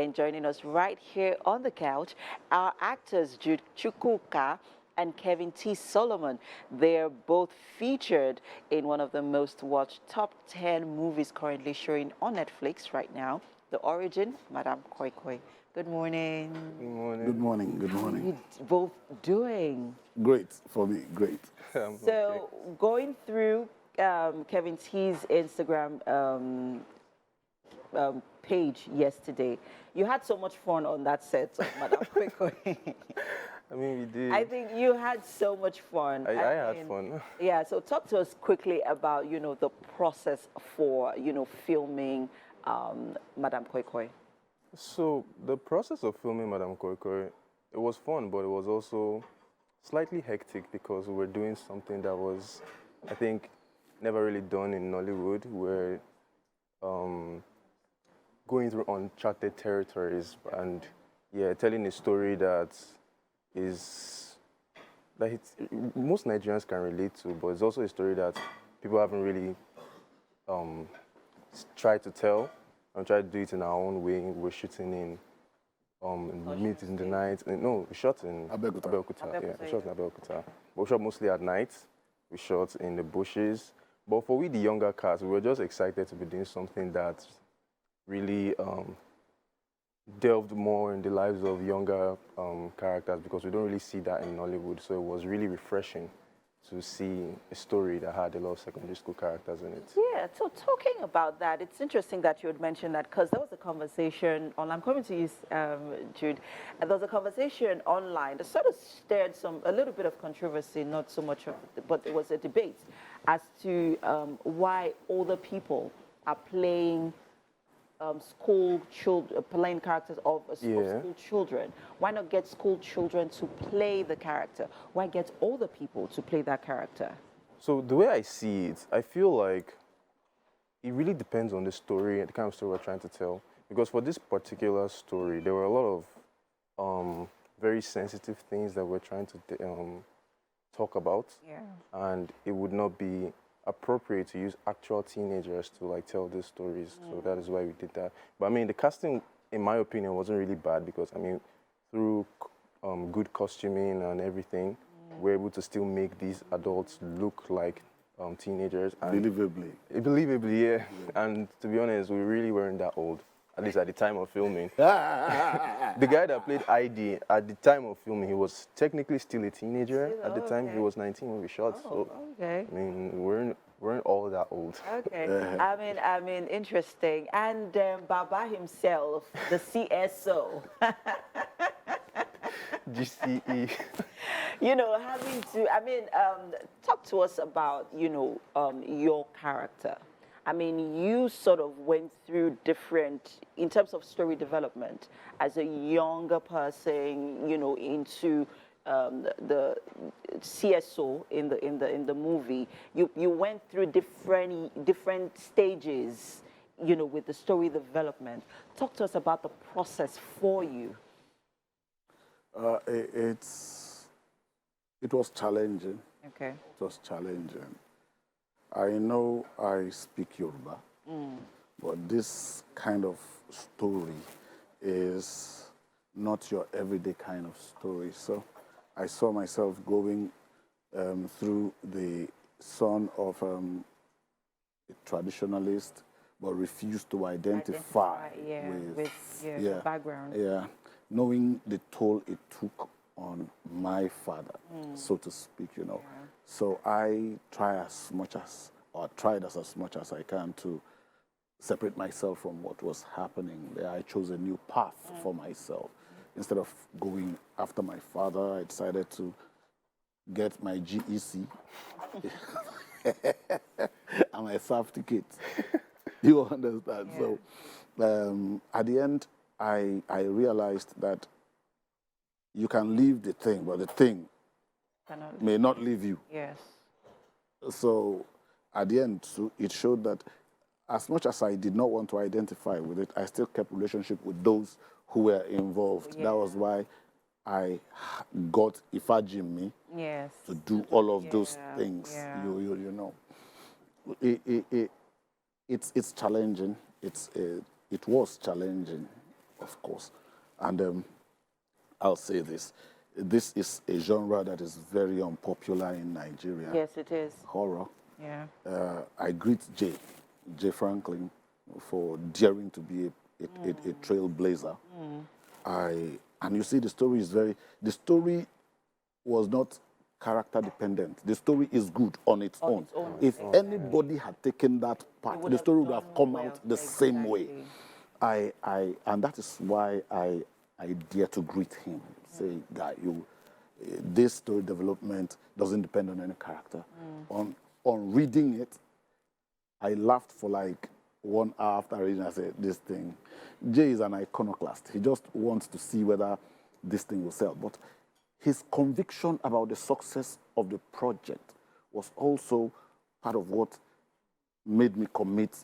And joining us right here on the couch are actors Jude Chukwuka and Kevin T. Solomon. They're both featured in one of the most watched top 10 movies currently showing on Netflix right now, The Origin, Madam Koikoi. Good morning. Good morning. Good morning. Good morning. How are you both doing? Great for me. Great. So, going through Kevin T's Instagram page yesterday, you had so much fun on that set of Madam Koikoi. I mean, we did. I think you had so much fun. I had fun. Yeah, so talk to us quickly about, the process for, filming Madam Koikoi. So the process of filming Madam Koikoi, it was fun, but it was also slightly hectic because we were doing something that was, I think, never really done in Nollywood. We're going through uncharted territories and, yeah, telling a story that most Nigerians can relate to, but it's also a story that people haven't really tried to tell and tried to do it in our own way. We're shooting in mid in the night. No, we shot in Abeokuta. Yeah, we shot in Abeokuta. We shot mostly at night. We shot in the bushes. But for we, the younger cast, we were just excited to be doing something that really delved more in the lives of younger characters, because we don't really see that in Nollywood. So it was really refreshing to see a story that had a lot of secondary school characters in it. Yeah, so talking about that, it's interesting that you had mentioned that, because there was a conversation online. I'm coming to you, Jude. And there was a conversation online that sort of stirred a little bit of controversy, not so much, but it was a debate as to why older people are playing playing characters of school children. Why not get school children to play the character? Why get older people to play that character? So the way I see it, I feel like it really depends on the story and the kind of story we're trying to tell. Because for this particular story, there were a lot of very sensitive things that we're trying to talk about. Yeah. And it would not be appropriate to use actual teenagers to tell these stories. So that is why we did that. But I mean, the casting, in my opinion, wasn't really bad, because I mean, through good costuming and everything, we're able to still make these adults look like teenagers. And believably, yeah. And to be honest, we really weren't that old, at least at the time of filming. The guy that played ID, at the time of filming, he was technically still a teenager. At the time, he was 19 when we shot. So, okay. I mean, we weren't all that old. Okay. I mean, interesting. And Baba himself, the CSO. GCE. Having to, talk to us about, your character. I mean, you sort of went through different, in terms of story development, as a younger person, into the CSO in the movie. You went through different stages, with the story development. Talk to us about the process for you. It was challenging. Okay. It was challenging. I know I speak Yoruba, but this kind of story is not your everyday kind of story. So I saw myself going through the son of a traditionalist, but refused to identify with your background. Yeah, knowing the toll it took on my father, so to speak, Yeah. So I tried as much as I can to separate myself from what was happening there. I chose a new path for myself. Instead of going after my father, I decided to get my GEC and my certificate. You understand? Yeah. So at the end, I realized that you can leave the thing, but the thing may not leave you. Yes. So at the end, it showed that as much as I did not want to identify with it, I still kept relationship with those who were involved. Yeah. That was why I got Ifajimi to do all of those things. Yeah. You know, it's challenging. It was challenging. of course. And I'll say this. This is a genre that is very unpopular in Nigeria. Yes, it is. Horror. Yeah. I greet Jay Franklin, for daring to be a trailblazer. And you see, the story was not character dependent. The story is good on its own. If anybody had taken that part, the story would have come out the same way. And that is why I dare to greet him. Say, guy, this story development doesn't depend on any character. On reading it, I laughed for like 1 hour after reading. I said, this thing. Jay is an iconoclast. He just wants to see whether this thing will sell. But his conviction about the success of the project was also part of what made me commit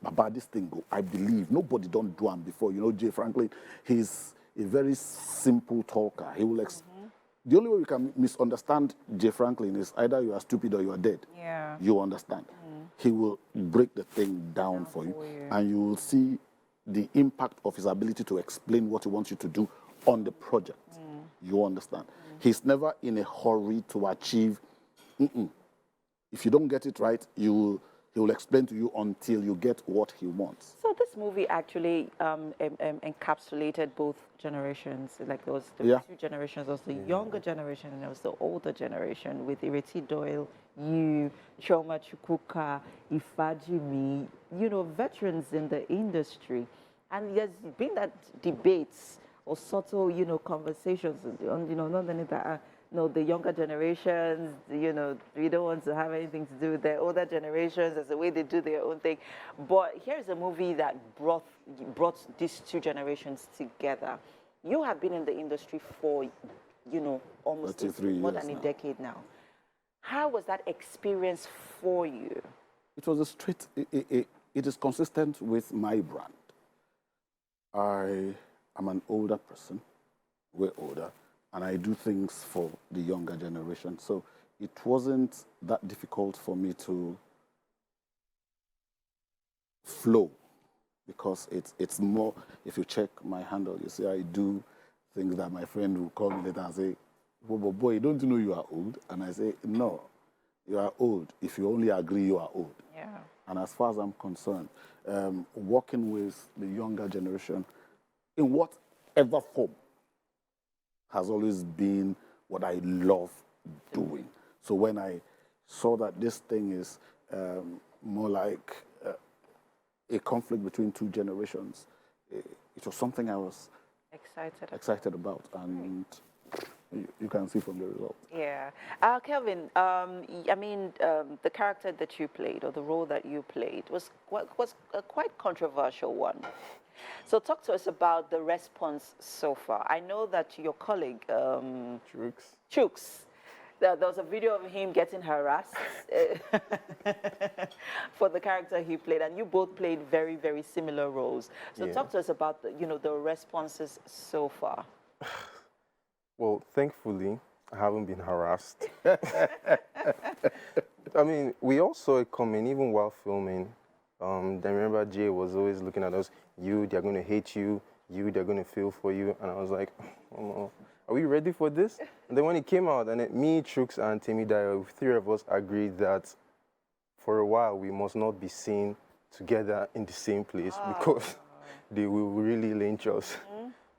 about this thing. I believe nobody don't do him before. You know, Jay Franklin, he's a very simple talker. He will the only way you can misunderstand Jay Franklin is either you are stupid or you are dead. Yeah. You understand. He will break the thing down for you, and you will see the impact of his ability to explain what he wants you to do on the project. You understand. He's never in a hurry to achieve. If you don't get it right, he will explain to you until you get what he wants. So this movie actually encapsulated both generations. Like there was the two generations. There was the younger generation and there was the older generation with Ireti Doyle, you, Choma Chukwuka, Ifajimi, you know, veterans in the industry. And there's been that debates or subtle, you know, conversations on, you know, not only that, no, the younger generations, you know, we don't want to have anything to do with the older generations. There's a way they do their own thing. But here's a movie that brought these two generations together. You have been in the industry for, you know, almost more than a decade now. How was that experience for you? It was it is consistent with my brand. I am an older person, way older, and I do things for the younger generation. So it wasn't that difficult for me to flow, because it's more, if you check my handle, you see I do things that my friend will call me later and say, boy, don't you know you are old? And I say, no, you are old if you only agree you are old. Yeah. And as far as I'm concerned, working with the younger generation in whatever form has always been what I love doing. So when I saw that this thing is more like a conflict between two generations, it was something I was excited about, and you can see from the result. Yeah. Kelvin, I mean, the character that you played, or the role that you played, was a quite controversial one. So talk to us about the response so far. I know that your colleague, Chuks, there was a video of him getting harassed for the character he played, and you both played very, very similar roles. So talk to us about the responses so far. Well, thankfully, I haven't been harassed. I mean, we all saw it coming, even while filming. Then remember, Jay was always looking at us, they're going to hate you, they're going to feel for you. And I was like, oh, are we ready for this? And then when it came out, and me, Chuks, and Temi Dayo, three of us agreed that for a while, we must not be seen together in the same place because they will really lynch us.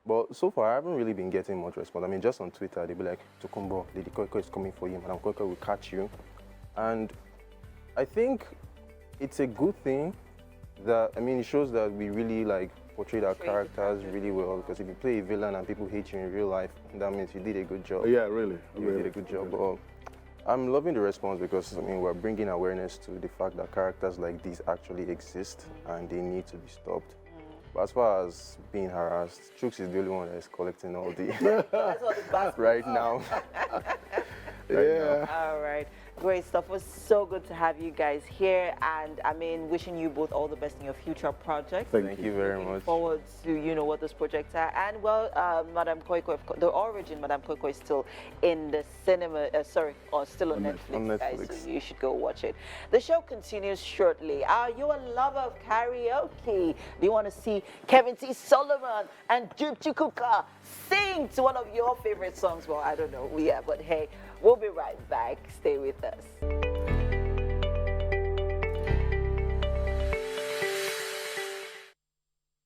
But so far, I haven't really been getting much response. I mean, just on Twitter, they'll be like, Tokumbo, Lady KoiKoi is coming for you. Madam KoiKoi will catch you. And I think it's a good thing that, I mean, it shows that we really, like, portrayed our characters really well. Because if you play a villain and people hate you in real life, that means you did a good job. Yeah, really. You did a good job. But I'm loving the response because, I mean, we're bringing awareness to the fact that characters like these actually exist and they need to be stopped. But as far as being harassed, Chuks is the only one that is collecting all the That's all the right now. All right. Great stuff. It was so good to have you guys here, and I mean, wishing you both all the best in your future projects. Thank you very Looking much. forward to what those projects are, and well, Madam KoiKoi, of course, the origin Madam KoiKoi is still in the cinema. Or still on Netflix, guys. Netflix. So you should go watch it. The show continues shortly. Are you a lover of karaoke? Do you want to see Kevin T. Solomon and Jude Chukwuka sing to one of your favorite songs? Well, I don't know. Yeah, but hey, we'll be right back. Stay with us.